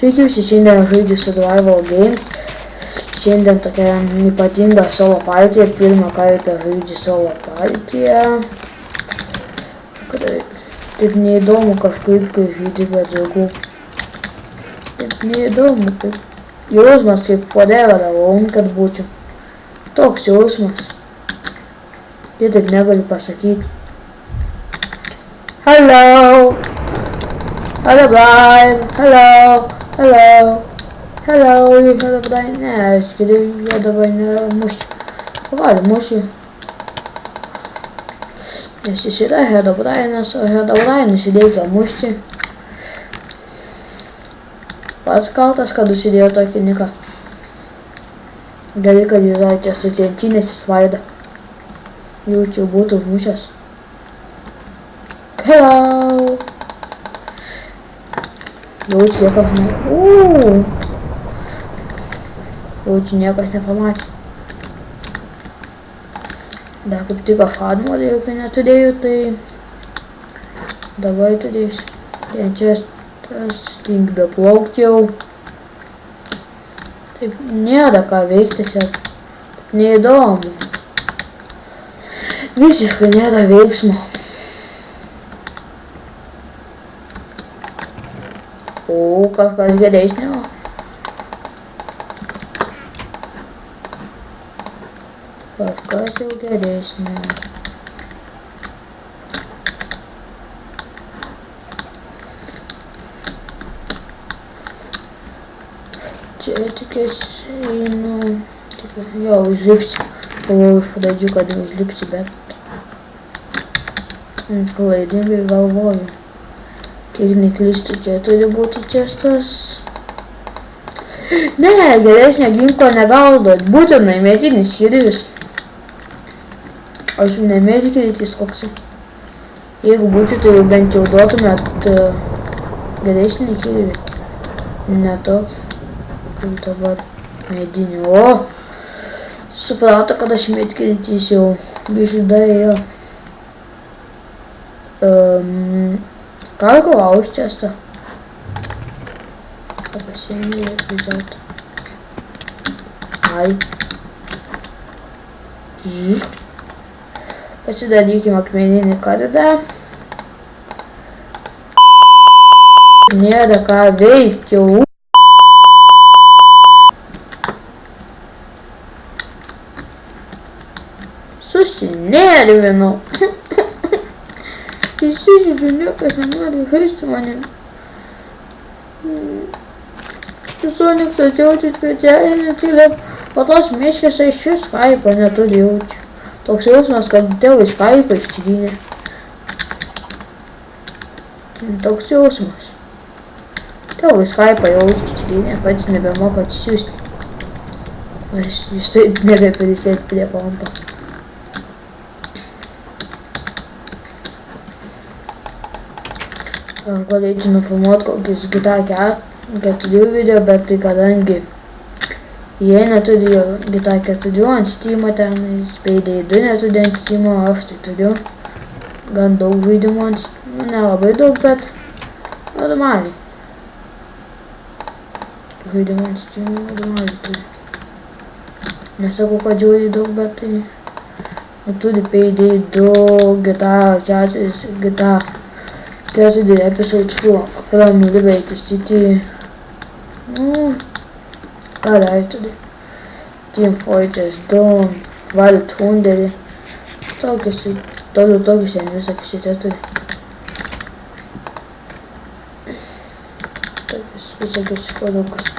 Sveiki visi, šiandien žaidžiu Survival Games. Šiandien tokia ypatinga solo partija, pirmą kartą žaidžiu solo partiją. Taip neįdomu kažkaip, kai žaidži be draugų. Taip neįdomu, kaip jausmas, kaip forever alone, kad būčiau. Toks jausmas. Jie taip negaliu pasakyti. Hello! Hello, Brian! Hello! Hello! Hello, hello, Brian. Ne, aš geriau jo dabar nemušiu. Gali mušiu. Nes jis yra Herobrinas, o Herobrinas reikia mušti. Pats kaltas, kad užsidėjo tokį niką. Gerai, kad yra čia su centinės vaida. Jaučiu būtų užmušęs. Hello! Jaučiu kiek aš ne... Jaučiu niekas nepamatė. Dar kaip tik aš armorį jokio neturėjau, tai... Dabar turėsiu. Ten čia tas link beplaukti jau. Taip nėra ką veikti, tiesiog neįdomu. Visiškai nėra veiksmo. O, kažkas geresnio. Kažkas jau geresnio. Čia tik einu... Jo, užlipsiu. Galvoju iš pradžių, kad užlipsiu, bet... Klaidingai galvoju. Kiek neklystu, čia turi būti čestas. Ne, geresnio ginklo negaudot. Būtinai medinis kirvis. Aš ne medikritis koksai. Jeigu būčiau, tai jau bent jau duotumėt geresnį kirvį. Ne tokį. Kaip dabar medinį. O! Suprato, kad aš medikritis jau biškai ėjo. Ką galvau už čestą? Pasiėmė vis dėlto. Ai. Pasidarykim akmeninį kardą. Nėra ką veikti jau. Susinervinau. Įsižiūriu, niekas nenori žaisti manim. Sonicas jaučiu specialinį tylę, o tos miškės iš šis Skype'o neturi jaučiu. Toks jausmas, kad tėvai Skype'ą ištrynė. Toks jausmas. Tėvai Skype'ą jaučiu ištrynė, pats nebemoka atsisiųsti. Jis taip nebeprisėti prie kompo. Galėčiau nufilmuoti kokius GTA 4 video, bet tai kadangi jie neturi GTA 4 ant Steam'o tenais, Payday 2 neturi ant Steam'o, aš tai turiu gan daug žaidimų ant Steam'o, nelabai daug, bet normaliai. Žaidimų ant Steam'o normaliai turi. Nesakau, kad žiūri daug, bet tai turi Payday 2, GTA 4, GTA 4 episodes from Liberty City. Ką dar turi? Team Fortress 2, Wild Thunderį. Tokius jie visokius jie turi. Tokius visokius škodukus.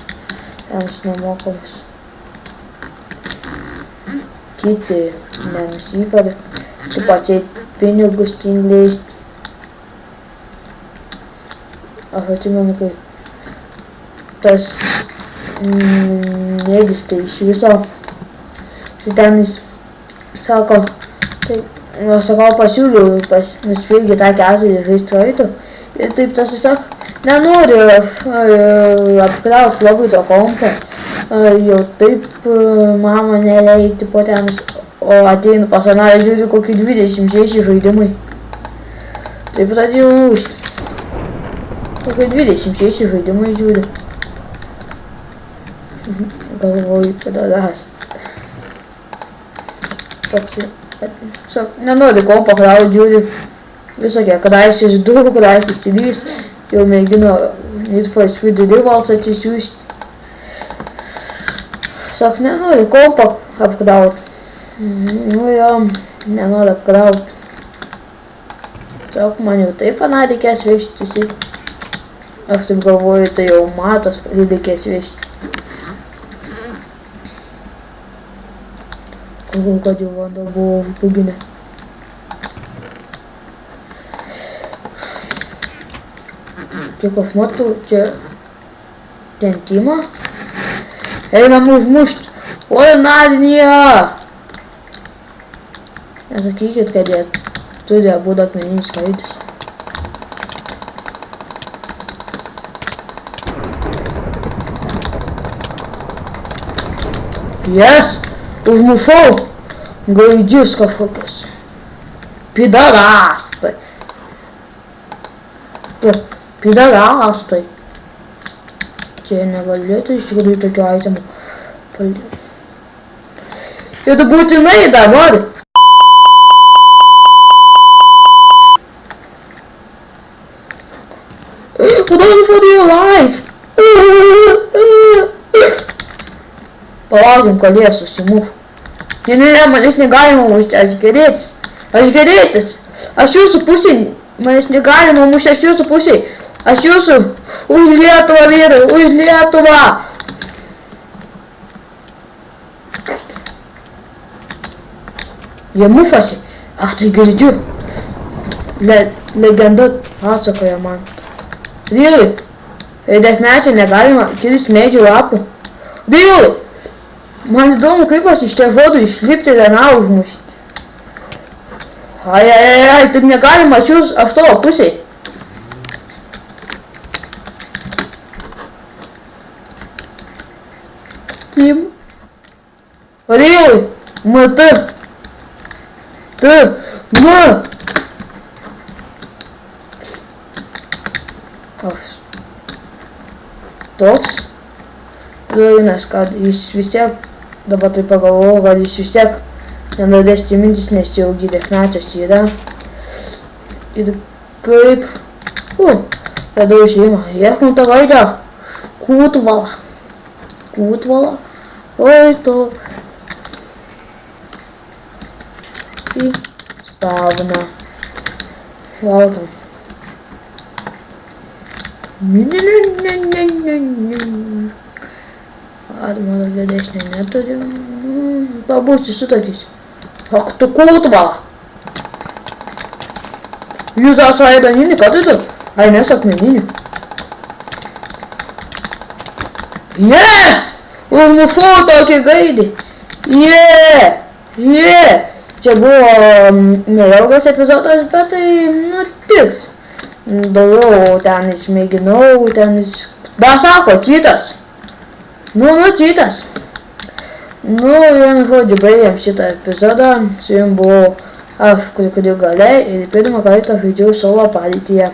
Jiems nemokamus. Kiti nenusiperka. Taip pačiai pinigus tingliais. Aš atsimenu, kai tas Nėgis tai iš viso. Ten jis sako, tai aš sakau pasiūliau, nusipirkti tą keturį žaistraitų. Ir taip tas tiesiog nenori apkrauti labai to kompą. Jau taip mama nereikia po ten, o ateinu pas anarę žiūri kokį 26 žaidimai. Taip pradėjau lūžti. Kokį 26 žaidimai žiūri. Galvoju, padaras. Toks, nenori kompą krauti, žiūri visokie, kadaise iš 2, kadaise iš 3, jau mėgino Need for Speed Rivals atsisiųsti. Sak, nenori kompą apkrauti. Nu jo, nenori apkrauti. Sak, man jau taip reikės vežtis. Aš taip galvoju, tai jau matos, kad reikės vežtis. Galvoju, kad jau vanda buvo buginė. Kiek aš matau, čia tentimą. Einam užmušti. Oi, Nadinija! Nesakykit, kad jie turi abu akmeninis raidus. Yes! Užmušau gaidžius kažkokius. Pidarastai. Pidarastai. Čia negalėtų iš tikrųjų tokių itemų paldyti. Ir tu būtinai dar nori. Run for your life. Palaukim, kol jie susimuš. Ne, manęs negalima mušti, aš gerėtis. Aš jūsų pusėj, manęs negalima mušti, aš jūsų pusėj. Aš jūsų, už Lietuvą vyrai, už Lietuvą. Jie mufasi, aš tai girdžiu. Legenda pasakoja man. Vyrai, deathmatch'e negalima kirsti medžių lapų. Vyrai! Man įdomu, kaip aš iš telefonų išlipti vieną užmušti. Ai, taip negalima, aš tavo pusėj. Tim. Real, mata. Toks. Nes kad jis vis tiek, dabar tai pagalvoju, kad jis vis tiek nenorės timintis, nes jau deathmatch'as yra. Ir kaip... Radau išėjimą. Jėknutą raidą. Kūtvala. Oi tu. Ir spavna. Laukiam. Ar mano didesnė neturi. Pabūsti sutakys. Ak tu kūtvala. Jūs dar saidaninį, ką tai tu? Ai, nesakmeninį. Yes! Užmušau tokį gaidį. Čia buvo neilgas epizodas, bet tai nutiks. Daugiau ten išmėginau, ten dar sako, čytas. Čytas. Vienu žodžiu, baigėm šitą epizodą. Su jums buvau aš, kuri galiai, ir pirmą kartą žaidžiau solo padėtyje.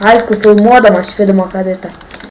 Aišku, filmuodamas pirmą kartą.